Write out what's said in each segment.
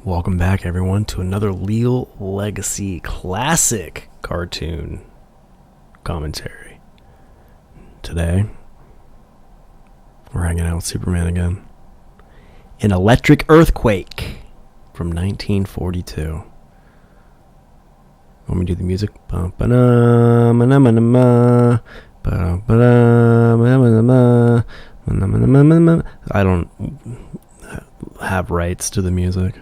Welcome back, everyone, to another Leal Legacy classic cartoon commentary. Today, we're hanging out with Superman again. An Electric Earthquake from 1942. Want me to do the music? I don't have rights to the music.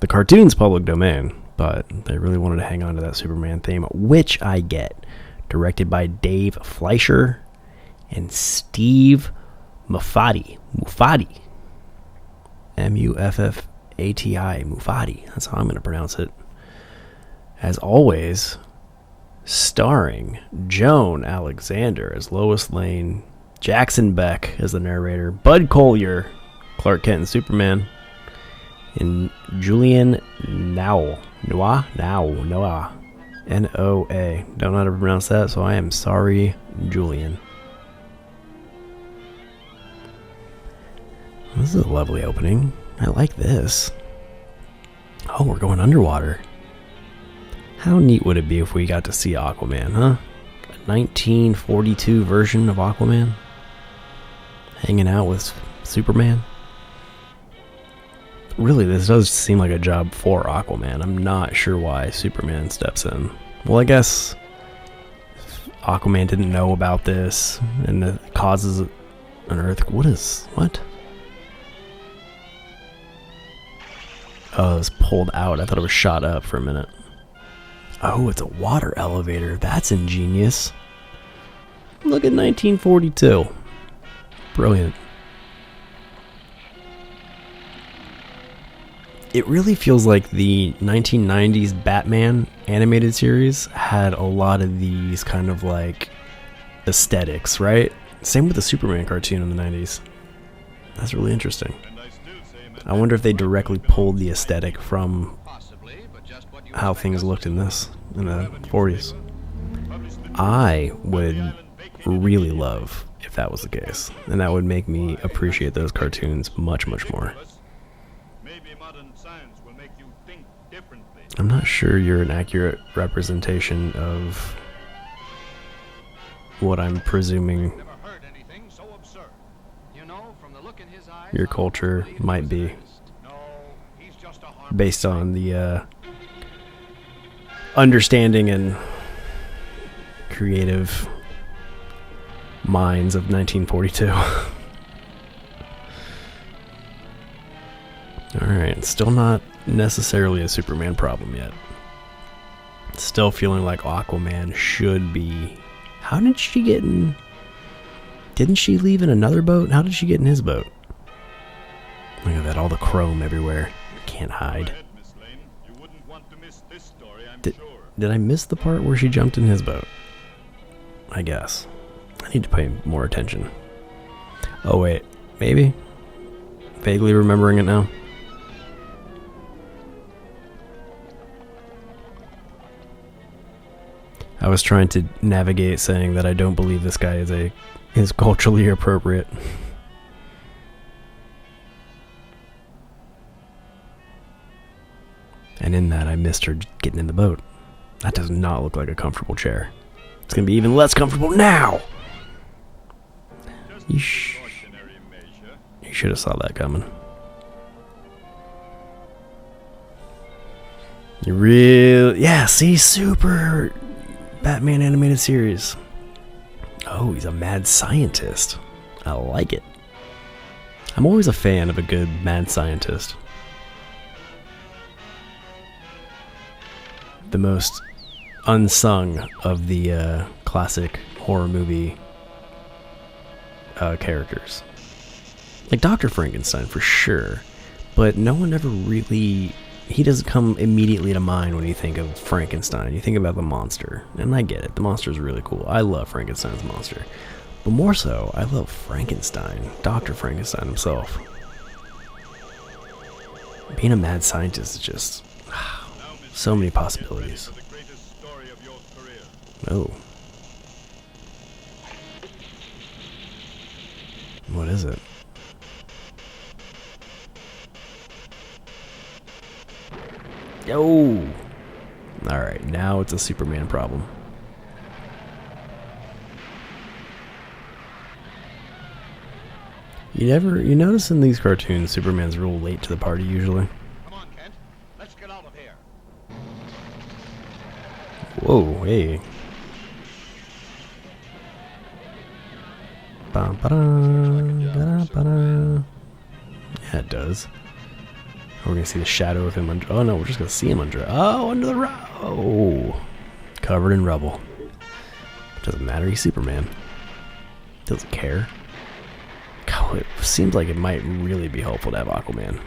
The cartoon's public domain, but they really wanted to hang on to that Superman theme, which I get. Directed by Dave Fleischer and Steve Muffati. M-U-F-F-A-T-I. Muffati. That's how I'm going to pronounce it. As always, starring Joan Alexander as Lois Lane, Jackson Beck as the narrator, Bud Collyer, Clark Kent and Superman, and Julian Noah, N-O-A. Don't know how to pronounce that, so I am sorry, Julian. This is a lovely opening. I like this. Oh, we're going underwater. How neat would it be if we got to see Aquaman, huh? A 1942 version of Aquaman? Hanging out with Superman? Really, this does seem like a job for Aquaman. I'm not sure why Superman steps in. Well, I guess Aquaman didn't know about this, and it causes an earthquake. What? Oh, it was pulled out. I thought it was shot up for a minute. Oh, it's a water elevator. That's ingenious. Look at 1942. Brilliant. It really feels like the 1990s Batman animated series had a lot of these kind of like aesthetics, right? Same with the Superman cartoon in the 90s. That's really interesting. I wonder if they directly pulled the aesthetic from how things looked in the 40s. I would really love if that was the case, and that would make me appreciate those cartoons much, much more. I'm not sure you're an accurate representation of what I'm presuming your culture might be, based on the understanding and creative minds of 1942. Alright, still not necessarily a Superman problem yet. Still feeling like Aquaman should be. How did she get in? Didn't she leave in another boat? How did she get in his boat? Look at that, all the chrome everywhere. Can't hide. Did I miss the part where she jumped in his boat? I guess. I need to pay more attention. Oh wait, maybe? Vaguely remembering it now. I was trying to navigate saying that I don't believe this guy is culturally appropriate. And in that, I missed her getting in the boat. That does not look like a comfortable chair. It's going to be even less comfortable now! You should have saw that coming. Yeah, see, super Batman animated series. Oh, he's a mad scientist. I like it. I'm always a fan of a good mad scientist. The most unsung of the classic horror movie characters. Like Dr. Frankenstein for sure, but no one ever really... He doesn't come immediately to mind when you think of Frankenstein. You think about the monster, and I get it. The monster is really cool. I love Frankenstein's monster. But more so, I love Frankenstein, Dr. Frankenstein himself. Being a mad scientist is just... so many possibilities. Oh. What is it? Yo! Alright, now it's a Superman problem. You notice in these cartoons, Superman's real late to the party usually. Come on, Kent. Let's get out of here. Whoa, hey. Yeah, it does. We're gonna see the shadow of him under. Oh no, we're just gonna see him under. Oh, under the rubble. Oh, covered in rubble. Doesn't matter. He's Superman. Doesn't care. God, it seems like it might really be helpful to have Aquaman.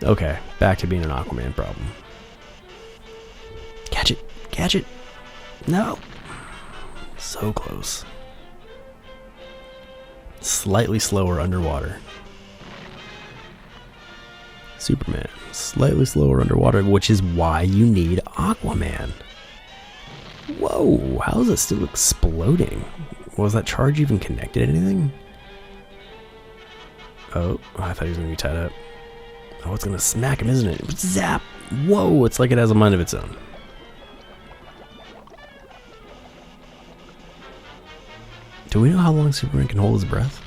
Okay, back to being an Aquaman problem. Catch it! Catch it! No! So close. Slightly slower underwater. Superman, slightly slower underwater, which is why you need Aquaman. Whoa, how is it still exploding? Was that charge even connected to anything? Oh, I thought he was going to be tied up. Oh, it's going to smack him, isn't it? Zap! Whoa, it's like it has a mind of its own. Do we know how long Superman can hold his breath?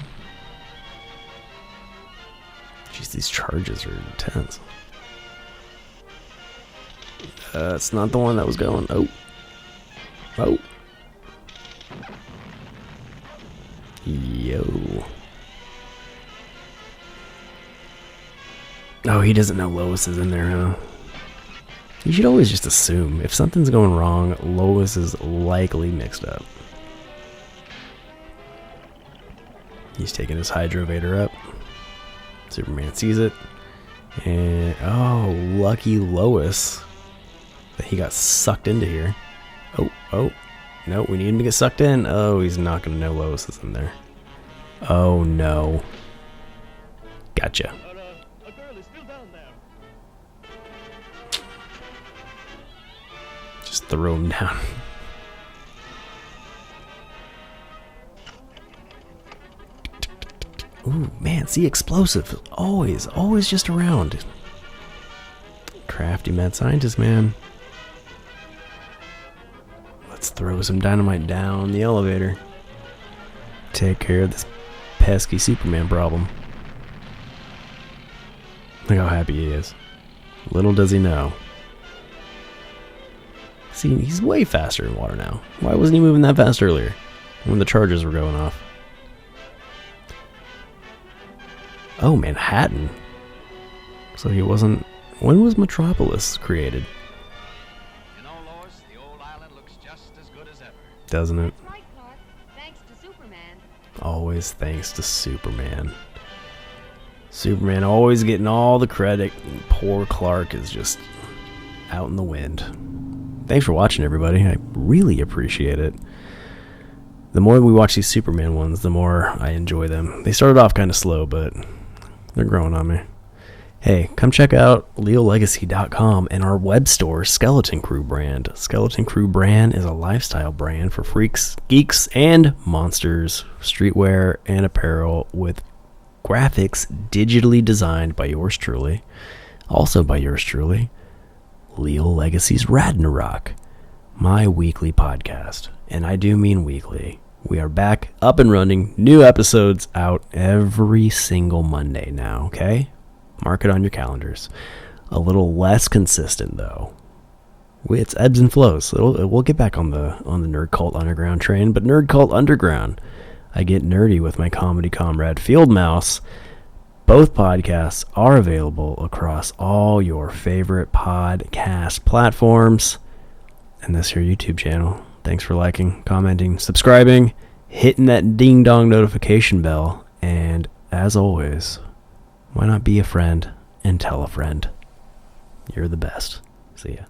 Jeez, these charges are intense. It's not the one that was going. Oh. Oh. Yo. Oh, he doesn't know Lois is in there, huh? You should always just assume. If something's going wrong, Lois is likely mixed up. He's taking his hydrovator up. Superman sees it. And, oh, lucky Lois that he got sucked into here. Oh, no, we need him to get sucked in. Oh, he's not going to know Lois is in there. Oh, no. Gotcha. A girl is still down there. Just throw him down. Ooh, man, see, explosive. Always just around. Crafty mad scientist, man. Let's throw some dynamite down the elevator. Take care of this pesky Superman problem. Look how happy he is. Little does he know. See, he's way faster in water now. Why wasn't he moving that fast earlier? When the charges were going off. Oh, Manhattan. So he wasn't... When was Metropolis created? You know, Lois, the old island looks just as good as ever. Doesn't it? That's right, Clark. Thanks to Superman. Always thanks to Superman. Superman always getting all the credit. Poor Clark is just out in the wind. Thanks for watching, everybody. I really appreciate it. The more we watch these Superman ones, the more I enjoy them. They started off kind of slow, but they're growing on me. Hey, come check out LealLegacy.com and our web store, Skeleton Crew Brand. Skeleton Crew Brand is a lifestyle brand for freaks, geeks, and monsters, streetwear, and apparel with graphics digitally designed by yours truly. Also by yours truly, Leal Legacy's Radnarok, my weekly podcast. And I do mean weekly. We are back, up and running, new episodes out every single Monday now, okay? Mark it on your calendars. A little less consistent, though. It's ebbs and flows. We'll get back on the Nerd Cult Underground train, but Nerd Cult Underground, I get nerdy with my comedy comrade Field Mouse. Both podcasts are available across all your favorite podcast platforms and this here YouTube channel. Thanks for liking, commenting, subscribing, hitting that ding-dong notification bell, and as always, why not be a friend and tell a friend? You're the best. See ya.